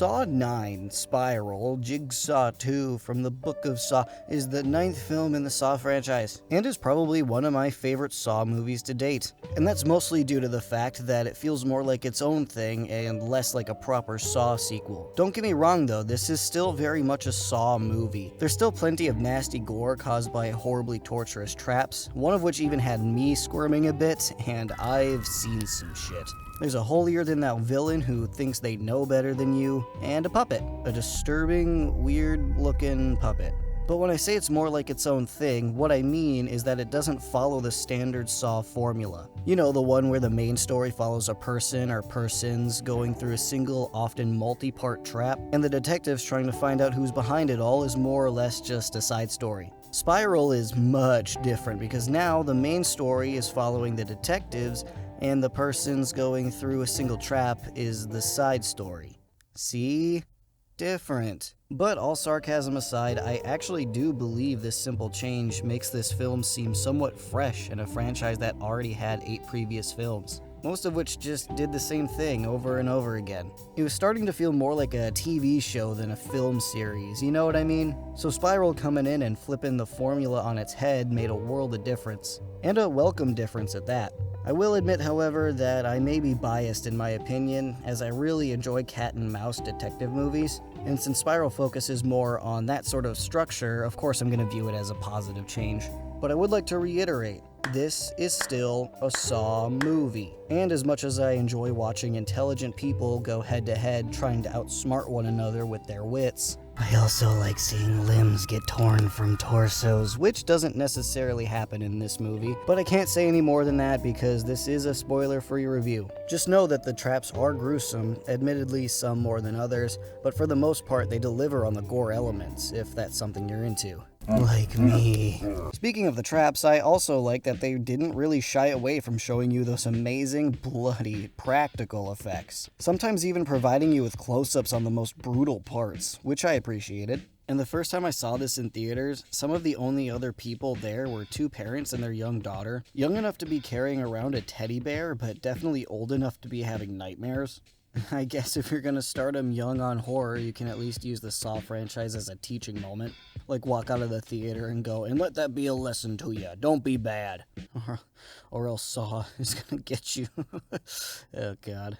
Saw 9, Spiral, Jigsaw 2 from the Book of Saw is the 9th film in the Saw franchise, and is probably one of my favorite Saw movies to date. And that's mostly due to the fact that it feels more like its own thing and less like a proper Saw sequel. Don't get me wrong though, this is still very much a Saw movie. There's still plenty of nasty gore caused by horribly torturous traps, one of which even had me squirming a bit, and I've seen some shit. There's a holier-than-thou villain who thinks they know better than you, and a puppet. A disturbing, weird-looking puppet. But when I say it's more like its own thing, what I mean is that it doesn't follow the standard Saw formula. You know, the one where the main story follows a person or persons going through a single, often multi-part trap, and the detectives trying to find out who's behind it all is more or less just a side story. Spiral is much different because now the main story is following the detectives, and the persons going through a single trap is the side story. See? Different. But all sarcasm aside, I actually do believe this simple change makes this film seem somewhat fresh in a franchise that already had 8 previous films, most of which just did the same thing over and over again. It was starting to feel more like a TV show than a film series, you know what I mean? So Spiral coming in and flipping the formula on its head made a world of difference, and a welcome difference at that. I will admit, however, that I may be biased in my opinion, as I really enjoy cat and mouse detective movies, and since Spiral focuses more on that sort of structure, of course I'm going to view it as a positive change. But I would like to reiterate, this is still a Saw movie, and as much as I enjoy watching intelligent people go head-to-head trying to outsmart one another with their wits, I also like seeing limbs get torn from torsos, which doesn't necessarily happen in this movie, but I can't say any more than that because this is a spoiler-free review. Just know that the traps are gruesome, admittedly some more than others, but for the most part they deliver on the gore elements, if that's something you're into. Like me. Speaking of the traps, I also like that they didn't really shy away from showing you those amazing, bloody, practical effects. Sometimes even providing you with close-ups on the most brutal parts, which I appreciated. And the first time I saw this in theaters, some of the only other people there were 2 parents and their young daughter. Young enough to be carrying around a teddy bear, but definitely old enough to be having nightmares. I guess if you're gonna start them young on horror, you can at least use the Saw franchise as a teaching moment. Like walk out of the theater and go, and let that be a lesson to you. Don't be bad. Or else Saw is gonna get you. Oh god.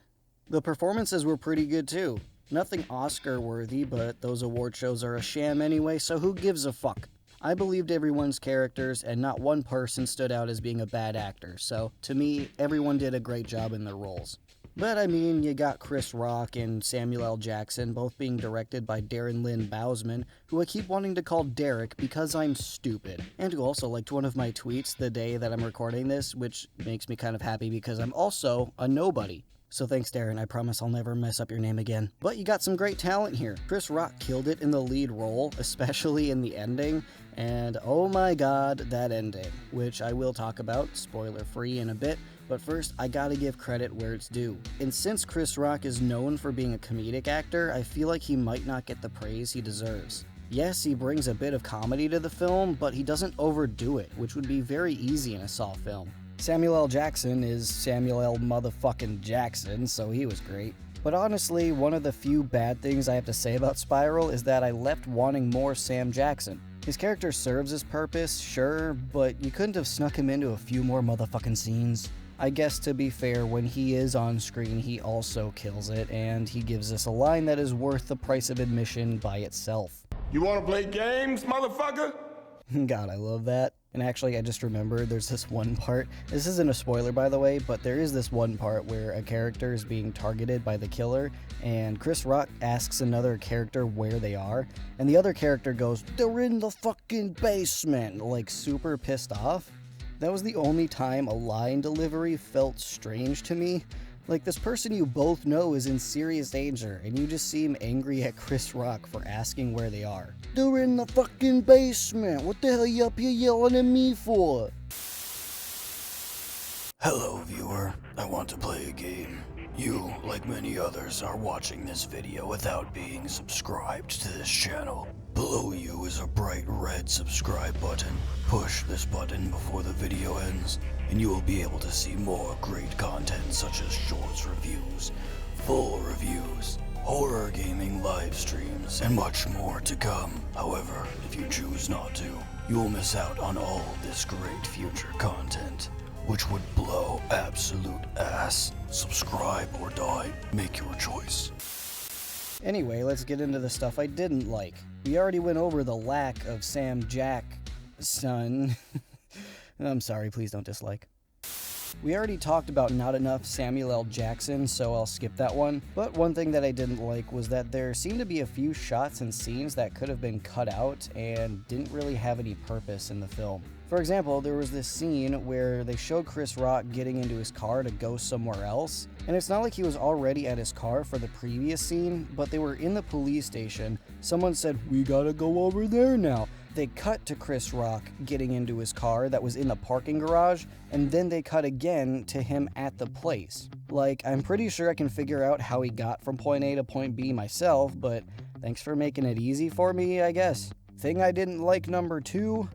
The performances were pretty good too. Nothing Oscar worthy, but those award shows are a sham anyway, so who gives a fuck? I believed everyone's characters, and not one person stood out as being a bad actor, so to me, everyone did a great job in their roles. But I mean, you got Chris Rock and Samuel L. Jackson, both being directed by Darren Lynn Bousman, who I keep wanting to call Derek because I'm stupid, and who also liked one of my tweets the day that I'm recording this, which makes me kind of happy because I'm also a nobody. So thanks, Darren. I promise I'll never mess up your name again. But you got some great talent here. Chris Rock killed it in the lead role, especially in the ending, and oh my god, that ending, which I will talk about, spoiler-free, in a bit. But first, I gotta give credit where it's due. And since Chris Rock is known for being a comedic actor, I feel like he might not get the praise he deserves. Yes, he brings a bit of comedy to the film, but he doesn't overdo it, which would be very easy in a Saw film. Samuel L. Jackson is Samuel L. motherfucking Jackson, so he was great. But honestly, one of the few bad things I have to say about Spiral is that I left wanting more Sam Jackson. His character serves his purpose, sure, but you couldn't have snuck him into a few more motherfucking scenes. I guess to be fair, when he is on screen, he also kills it, and he gives us a line that is worth the price of admission by itself. You wanna play games, motherfucker? God, I love that. And actually, I just remembered there's this one part. This isn't a spoiler, by the way, but there is this one part where a character is being targeted by the killer, and Chris Rock asks another character where they are, and the other character goes, "They're in the fucking basement," like super pissed off. That was the only time a line delivery felt strange to me. Like, this person you both know is in serious danger, and you just seem angry at Chris Rock for asking where they are. "They're in the fucking basement. What the hell you up here yelling at me for?" Hello, viewer. I want to play a game. You, like many others, are watching this video without being subscribed to this channel. Below you is a bright red subscribe button. Push this button before the video ends, and you will be able to see more great content such as shorts reviews, full reviews, horror gaming live streams, and much more to come. However, if you choose not to, you will miss out on all this great future content, which would blow absolute ass. Subscribe or die. Make your choice. Anyway, let's get into the stuff I didn't like. We already went over the lack of Sam Jackson. I'm sorry, please don't dislike. We already talked about not enough Samuel L. Jackson, so I'll skip that one. But one thing that I didn't like was that there seemed to be a few shots and scenes that could have been cut out and didn't really have any purpose in the film. For example, there was this scene where they showed Chris Rock getting into his car to go somewhere else, and it's not like he was already at his car for the previous scene, but they were in the police station. Someone said, "We gotta go over there now." They cut to Chris Rock getting into his car that was in the parking garage, and then they cut again to him at the place. Like, I'm pretty sure I can figure out how he got from point A to point B myself, but thanks for making it easy for me, I guess. Thing I didn't like number 2?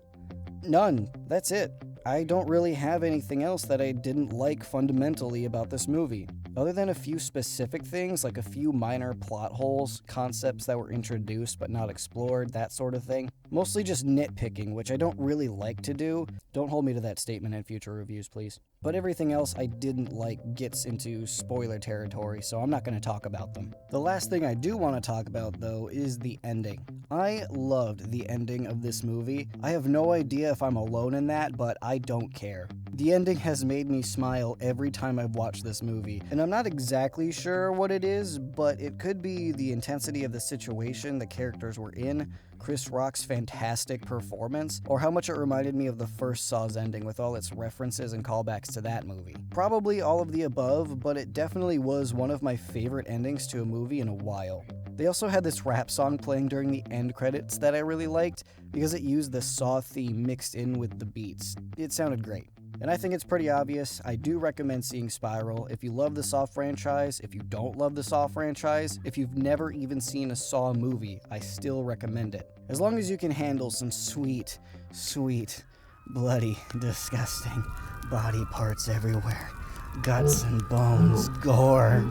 None. That's it. I don't really have anything else that I didn't like fundamentally about this movie. Other than a few specific things, like a few minor plot holes, concepts that were introduced but not explored, that sort of thing. Mostly just nitpicking, which I don't really like to do. Don't hold me to that statement in future reviews, please. But everything else I didn't like gets into spoiler territory, so I'm not going to talk about them. The last thing I do want to talk about, though, is the ending. I loved the ending of this movie. I have no idea if I'm alone in that, but I don't care. The ending has made me smile every time I've watched this movie, and I'm not exactly sure what it is, but it could be the intensity of the situation the characters were in, Chris Rock's fantastic performance, or how much it reminded me of the first Saw's ending with all its references and callbacks to that movie. Probably all of the above, but it definitely was one of my favorite endings to a movie in a while. They also had this rap song playing during the end credits that I really liked because it used the Saw theme mixed in with the beats. It sounded great. And I think it's pretty obvious, I do recommend seeing Spiral. If you love the Saw franchise, if you don't love the Saw franchise, if you've never even seen a Saw movie, I still recommend it. As long as you can handle some sweet, bloody, disgusting body parts everywhere. Guts and bones, gore.